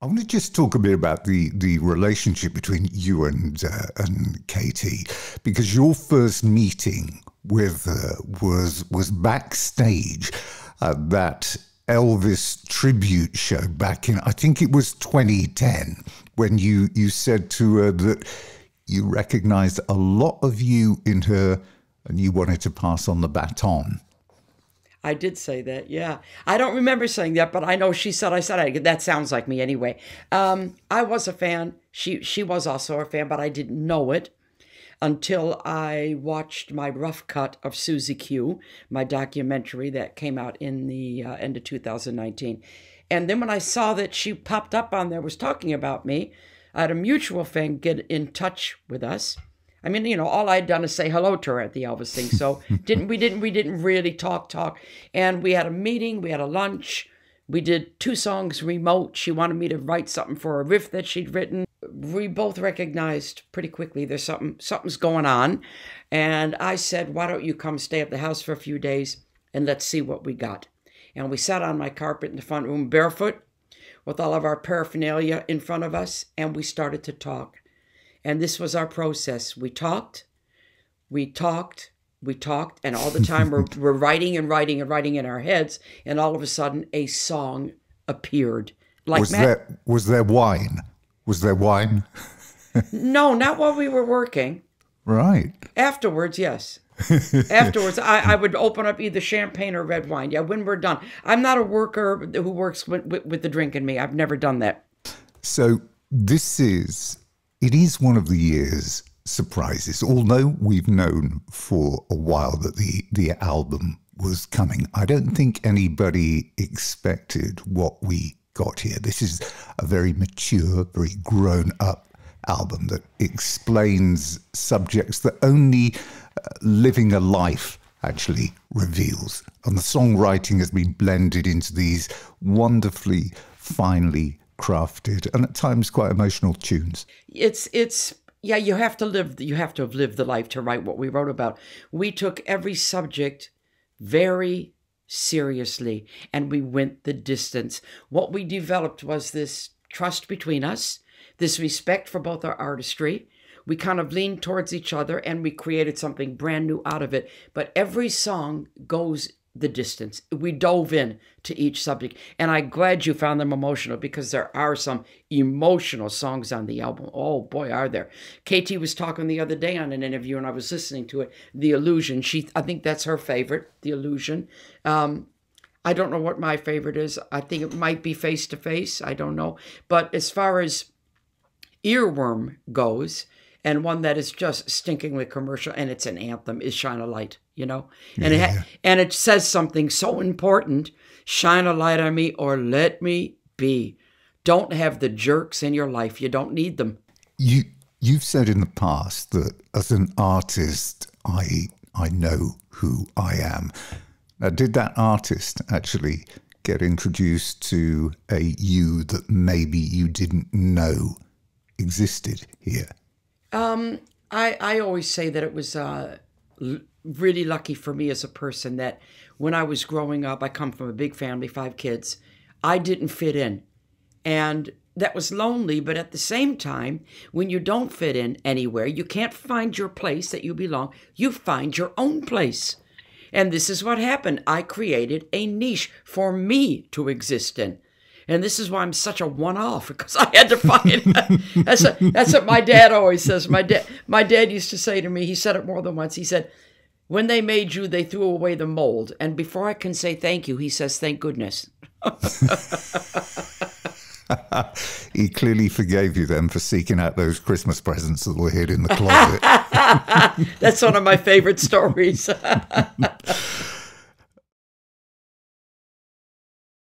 I want to just talk a bit about the relationship between you and Katie, because your first meeting with her was backstage at that Elvis tribute show back in, I think it was 2010, when you said to her that you recognized a lot of you in her and you wanted to pass on the baton. I did say that, yeah. I don't remember saying that, but I know she said I said it. That sounds like me anyway. I was a fan. She was also a fan, but I didn't know it until I watched my rough cut of Suzi Q, my documentary that came out in the end of 2019. And then when I saw that she popped up on there, was talking about me, I had a mutual fan get in touch with us. I mean, you know, all I'd done is say hello to her at the Elvis thing. So we didn't really talk. And we had a meeting, we had a lunch. We did 2 songs remote. She wanted me to write something for a riff that she'd written. We both recognized pretty quickly there's something's going on. And I said, why don't you come stay at the house for a few days and let's see what we got. And we sat on my carpet in the front room barefoot with all of our paraphernalia in front of us, and we started to talk. And this was our process. We talked, and all the time we're writing in our heads, and all of a sudden a song appeared. Like was there wine? Was there wine? No, not while we were working. Right. Afterwards, yes. Afterwards, I would open up either champagne or red wine. Yeah, when we're done. I'm not a worker who works with the drink in me. I've never done that. So it is one of the year's surprises, although we've known for a while that the album was coming. I don't think anybody expected what we got here. This is a very mature, very grown-up album that explains subjects that only living a life actually reveals. And the songwriting has been blended into these wonderfully, finely crafted and at times quite emotional tunes. Yeah, you have to have lived the life to write what we wrote about. We took every subject very seriously and we went the distance. What we developed was this trust between us, this respect for both our artistry. We kind of leaned towards each other and we created something brand new out of it. But every song goes the distance. We dove in to each subject, and I'm glad you found them emotional, because there are some emotional songs on the album. Oh boy, are there. KT was talking the other day on an interview, and I was listening to it. The Illusion. I think that's her favorite. The Illusion. I don't know what my favorite is. I think it might be Face to Face. I don't know. But as far as Earworm goes, and one that is just stinkingly commercial, and it's an anthem, is Shine a Light, you know? And and it says something so important. Shine a light on me or let me be. Don't have the jerks in your life. You don't need them. You've said in the past that as an artist, I know who I am. Now, did that artist actually get introduced to a you that maybe you didn't know existed here? I always say that it was really lucky for me as a person that when I was growing up, I come from a big family, 5 kids, I didn't fit in. And that was lonely, but at the same time, when you don't fit in anywhere, you can't find your place that you belong, you find your own place. And this is what happened. I created a niche for me to exist in. And this is why I'm such a one-off, because I had to find that's what my dad always says. My dad used to say to me, he said it more than once, he said, when they made you, they threw away the mold. And before I can say thank you, he says, thank goodness. He clearly forgave you then for seeking out those Christmas presents that were hid in the closet. That's one of my favorite stories.